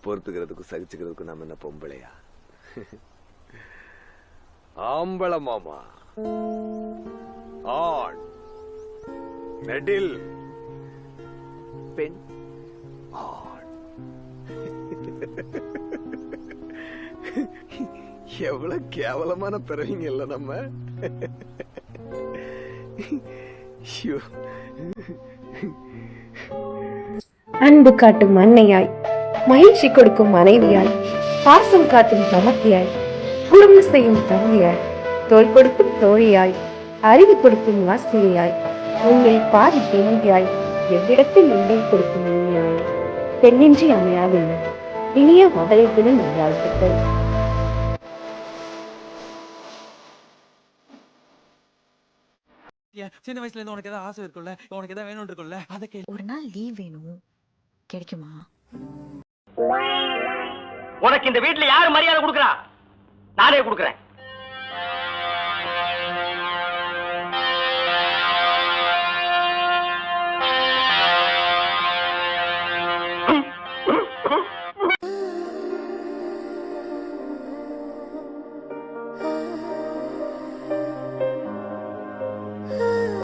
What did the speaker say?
பொறுத்துக்கிறதுக்கும் சகிச்சுக்கிறதுக்கும் நம்ம என்ன பொம்பளையா? ஆம்பள மாமா, ஆண், நெடில், பெண், ஆண். எவ்வளவு கேவலமான பிறவிங்க இல்ல நம்ம. அன்பு காட்டும் அன்னையாய், மகிழ்ச்சி கொடுக்கும் மனைவியாய், பாசம் காட்டும் தமக்கையாய், குடும்பம் செய்யும் தந்தையாய், தோல் கொடுக்கும் தோழியாய், அறிவு கொடுக்கும் ஆசிரியாய், உங்கள் பாதி தேங்கியாய், எவ்விடத்தில் உண்டை கொடுக்கும் இனியாய், பெண்ணின்றி அமையாதில்லை இனிய மகளிர்தின நல்வாழ்த்துக்கள். சின்ன வயசுல இருந்து உனக்கு ஏதாவது ஆசை இருக்கும்ல, உனக்கு ஏதாவது வேணும் இருக்கும்ல, அதை ஒரு நாள் லீவ் வேணும், கிடைக்குமா? உனக்கு இந்த வீட்டுல யாரு மரியாதை கொடுக்கறா? நானே கொடுக்கறேன்.